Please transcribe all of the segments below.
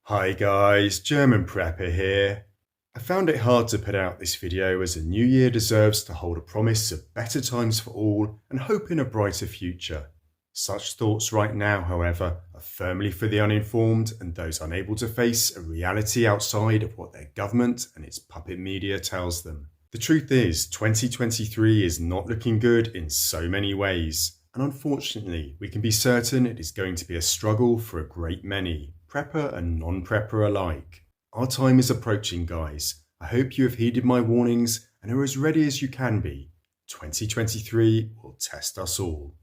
Hi guys, German Prepper here. I found it hard to put out this video as a new year deserves to hold a promise of better times for all and hope in a brighter future. Such thoughts right now, however, are firmly for the uninformed and those unable to face a reality outside of what their government and its puppet media tells them. The truth is, 2023 is not looking good in so many ways, and unfortunately, we can be certain it is going to be a struggle for a great many, prepper and non-prepper alike. Our time is approaching, guys. I hope you have heeded my warnings and are as ready as you can be. 2023 will test us all.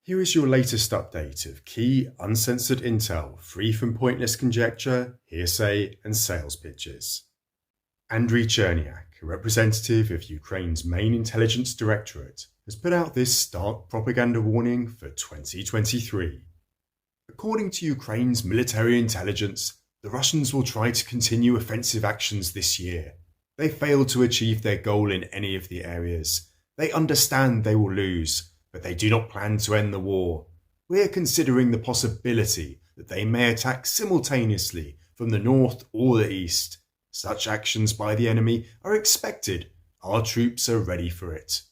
Here is your latest update of key uncensored intel free from pointless conjecture, hearsay and sales pitches. Andriy Cherniak, a representative of Ukraine's main intelligence directorate, has put out this stark propaganda warning for 2023. According to Ukraine's military intelligence, the Russians will try to continue offensive actions this year. They failed to achieve their goal in any of the areas. They understand they will lose, but they do not plan to end the war. We are considering the possibility that they may attack simultaneously from the north or the east. Such actions by the enemy are expected. Our troops are ready for it.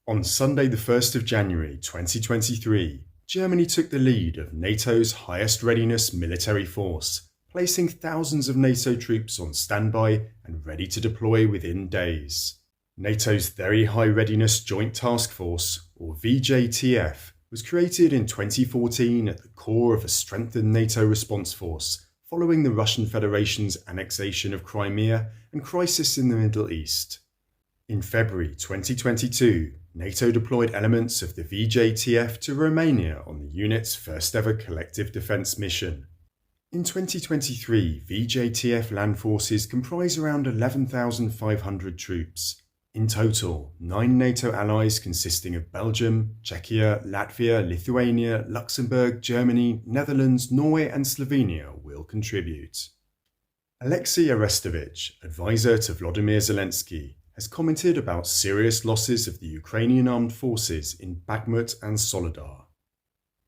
On Sunday the 1st of January 2023, Germany took the lead of NATO's highest readiness military force, placing thousands of NATO troops on standby and ready to deploy within days. NATO's Very High Readiness Joint Task Force, or VJTF, was created in 2014 at the core of a strengthened NATO response force following the Russian Federation's annexation of Crimea and crisis in the Middle East. In February 2022, NATO deployed elements of the VJTF to Romania on the unit's first ever collective defence mission. In 2023, VJTF land forces comprise around 11,500 troops. In total, 9 NATO allies consisting of Belgium, Czechia, Latvia, Lithuania, Luxembourg, Germany, Netherlands, Norway and Slovenia will contribute. Alexei Arestovich, advisor to Volodymyr Zelensky, has commented about serious losses of the Ukrainian armed forces in Bakhmut and Soledar.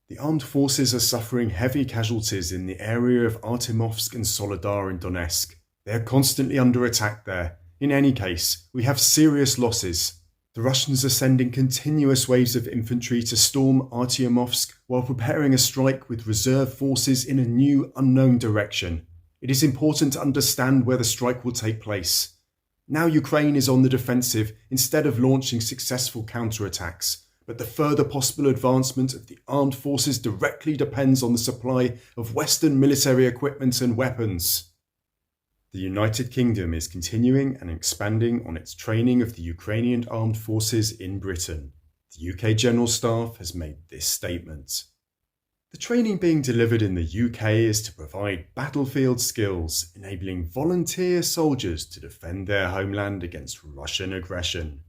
The armed forces are suffering heavy casualties in the area of Artemovsk and Soledar in Donetsk. They are constantly under attack there. In any case, we have serious losses. The Russians are sending continuous waves of infantry to storm Artemovsk while preparing a strike with reserve forces in a new, unknown direction. It is important to understand where the strike will take place. Now Ukraine is on the defensive instead of launching successful counterattacks, but the further possible advancement of the armed forces directly depends on the supply of Western military equipment and weapons. The United Kingdom is continuing and expanding on its training of the Ukrainian armed forces in Britain. The UK General Staff has made this statement. The training being delivered in the UK is to provide battlefield skills, enabling volunteer soldiers to defend their homeland against Russian aggression.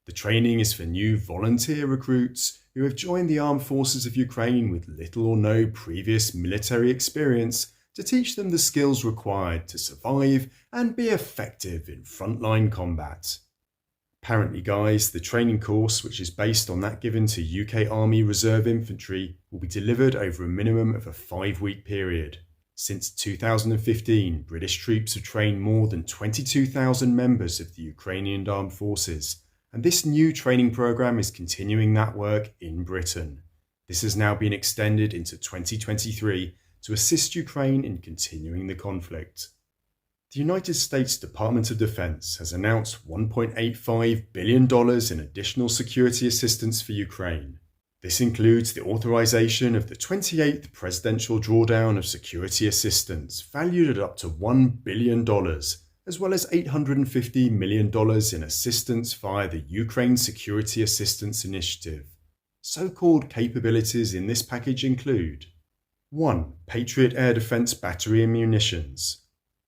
The training is for new volunteer recruits who have joined the armed forces of Ukraine with little or no previous military experience to teach them the skills required to survive and be effective in frontline combat. Apparently, guys, the training course, which is based on that given to UK Army Reserve Infantry, will be delivered over a minimum of a 5-week period. Since 2015, British troops have trained more than 22,000 members of the Ukrainian Armed Forces, and this new training programme is continuing that work in Britain. This has now been extended into 2023 to assist Ukraine in continuing the conflict. The United States Department of Defense has announced $1.85 billion in additional security assistance for Ukraine. This includes the authorization of the 28th presidential drawdown of security assistance valued at up to $1 billion, as well as $850 million in assistance via the Ukraine Security Assistance Initiative. So-called capabilities in this package include 1. Patriot Air Defense Battery and Munitions.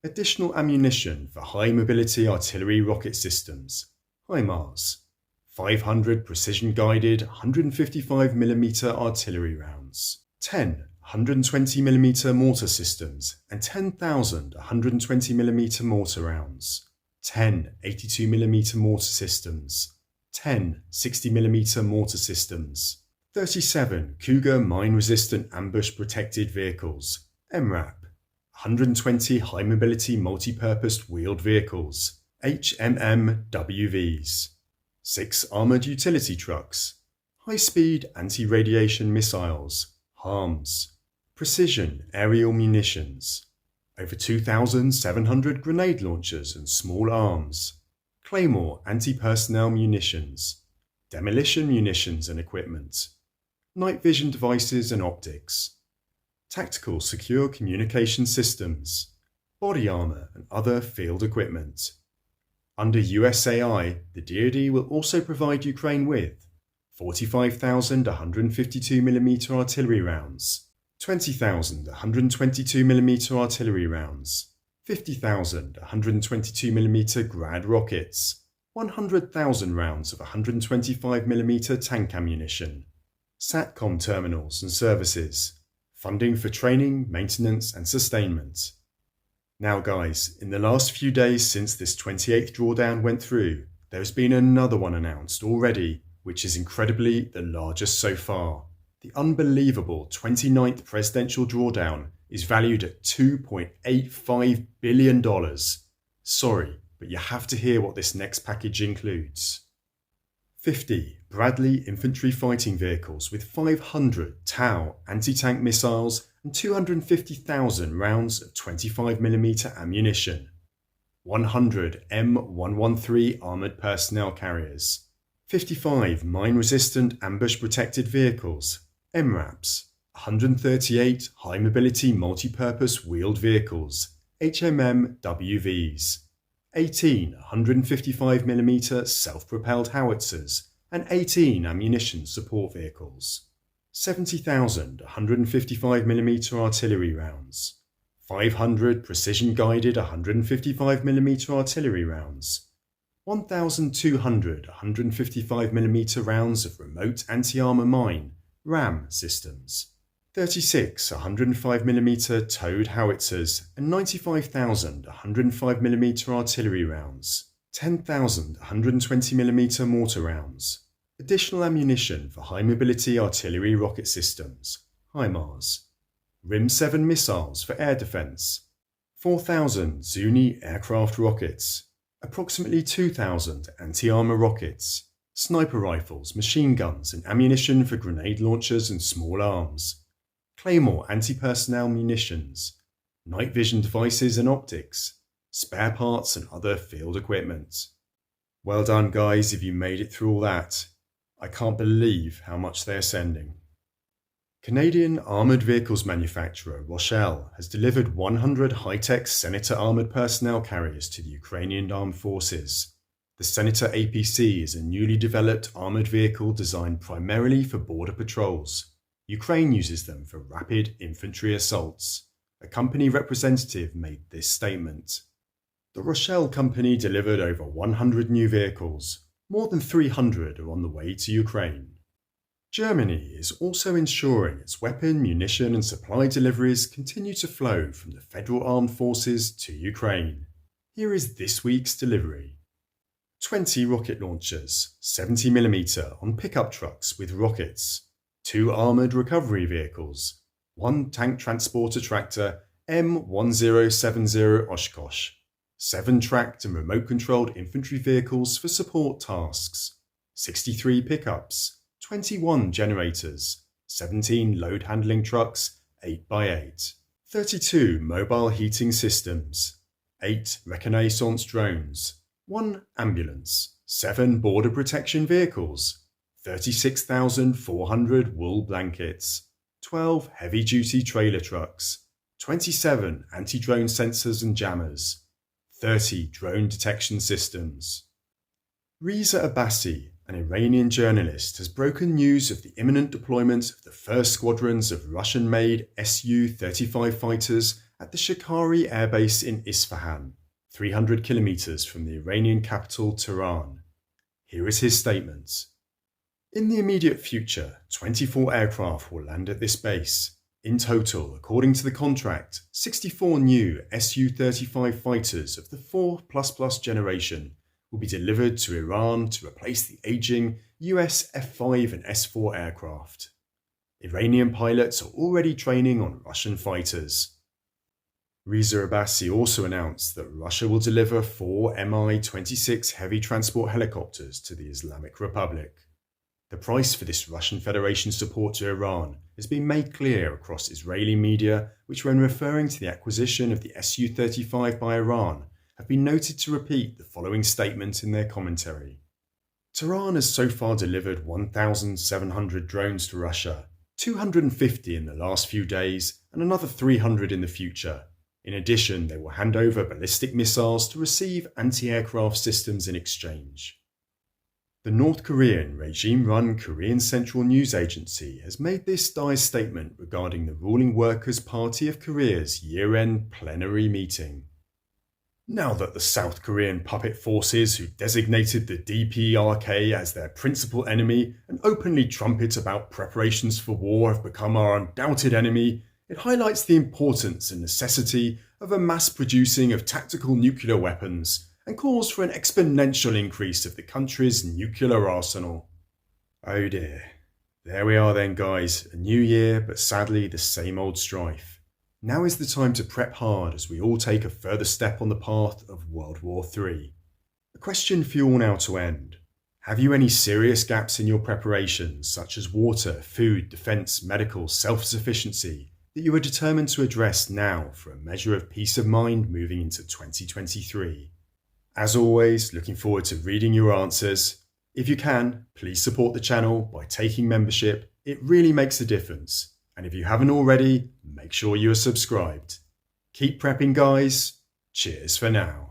Additional ammunition for high-mobility artillery rocket systems, HIMARS, 500 precision-guided 155mm artillery rounds, 10 120mm mortar systems and 10,000 120mm mortar rounds, 10 82mm mortar systems, 10 60mm mortar systems, 37 Cougar mine-resistant ambush-protected vehicles, MRAP, 120 high-mobility multi-purpose wheeled vehicles, HMMWVs, 6 armoured utility trucks, high-speed anti-radiation missiles, HARMs, precision aerial munitions, over 2,700 grenade launchers and small arms, Claymore anti-personnel munitions, demolition munitions and equipment, night vision devices and optics, tactical secure communication systems, body armour and other field equipment. Under USAI, the DoD will also provide Ukraine with 45,000 152mm artillery rounds, 20,000 122mm artillery rounds, 50,000 122mm Grad rockets, 100,000 rounds of 125mm tank ammunition, SATCOM terminals and services, funding for training, maintenance and sustainment. Now guys, in the last few days since this 28th drawdown went through, there has been another one announced already, which is incredibly the largest so far. The unbelievable 29th presidential drawdown is valued at $2.85 billion. Sorry, but you have to hear what this next package includes. 50 Bradley infantry fighting vehicles with 500 TOW anti-tank missiles and 250,000 rounds of 25mm ammunition. 100 M113 armoured personnel carriers. 55 mine-resistant ambush-protected vehicles, MRAPs. 138 high-mobility multi-purpose wheeled vehicles, HMMWVs. 18 155mm self-propelled howitzers and 18 ammunition support vehicles, 70,000 155mm artillery rounds, 500 precision-guided 155mm artillery rounds, 1,200 155mm rounds of remote anti-armour mine RAM systems, 36 105mm towed howitzers and 95,000 105mm artillery rounds, 10,000 120mm mortar rounds, additional ammunition for high-mobility artillery rocket systems, HIMARS, RIM-7 missiles for air defence, 4,000 Zuni aircraft rockets, approximately 2,000 anti-armour rockets, sniper rifles, machine guns and ammunition for grenade launchers and small arms, Claymore anti-personnel munitions, night vision devices and optics, spare parts and other field equipment. Well done guys if you made it through all that. I can't believe how much they are sending. Canadian armoured vehicles manufacturer Rochelle has delivered 100 high-tech Senator armoured personnel carriers to the Ukrainian armed forces. The Senator APC is a newly developed armoured vehicle designed primarily for border patrols. Ukraine uses them for rapid infantry assaults. A company representative made this statement. The Rochelle company delivered over 100 new vehicles. More than 300 are on the way to Ukraine. Germany is also ensuring its weapon, munition and supply deliveries continue to flow from the Federal Armed Forces to Ukraine. Here is this week's delivery. 20 rocket launchers, 70mm on pickup trucks with rockets. 2 armoured recovery vehicles, 1 tank transporter tractor M1070 Oshkosh, 7 tracked and remote-controlled infantry vehicles for support tasks, 63 pickups, 21 generators, 17 load-handling trucks 8x8, 32 mobile heating systems, 8 reconnaissance drones, 1 ambulance, 7 border protection vehicles, 36,400 wool blankets, 12 heavy-duty trailer trucks, 27 anti-drone sensors and jammers, 30 drone detection systems. Reza Abbasi, an Iranian journalist, has broken news of the imminent deployment of the first squadrons of Russian-made Su-35 fighters at the Shakari airbase in Isfahan, 300 kilometers from the Iranian capital Tehran. Here is his statement. In the immediate future, 24 aircraft will land at this base. In total, according to the contract, 64 new Su-35 fighters of the 4++ generation will be delivered to Iran to replace the aging US F-5 and S-4 aircraft. Iranian pilots are already training on Russian fighters. Reza Abbasi also announced that Russia will deliver 4 Mi-26 heavy transport helicopters to the Islamic Republic. The price for this Russian Federation support to Iran has been made clear across Israeli media, which, when referring to the acquisition of the Su-35 by Iran, have been noted to repeat the following statement in their commentary. Tehran has so far delivered 1,700 drones to Russia, 250 in the last few days, and another 300 in the future. In addition, they will hand over ballistic missiles to receive anti-aircraft systems in exchange. The North Korean regime-run Korean Central News Agency has made this dire statement regarding the ruling Workers' Party of Korea's year-end plenary meeting. Now that the South Korean puppet forces, who designated the DPRK as their principal enemy and openly trumpet about preparations for war, have become our undoubted enemy, it highlights the importance and necessity of a mass producing of tactical nuclear weapons and calls for an exponential increase of the country's nuclear arsenal. Oh dear. There we are then, guys. A new year, but sadly the same old strife. Now is the time to prep hard as we all take a further step on the path of World War III. A question for you all now to end. Have you any serious gaps in your preparations, such as water, food, defence, medical, self-sufficiency, that you are determined to address now for a measure of peace of mind moving into 2023? As always, looking forward to reading your answers. If you can, please support the channel by taking membership. It really makes a difference. And if you haven't already, make sure you are subscribed. Keep prepping, guys. Cheers for now.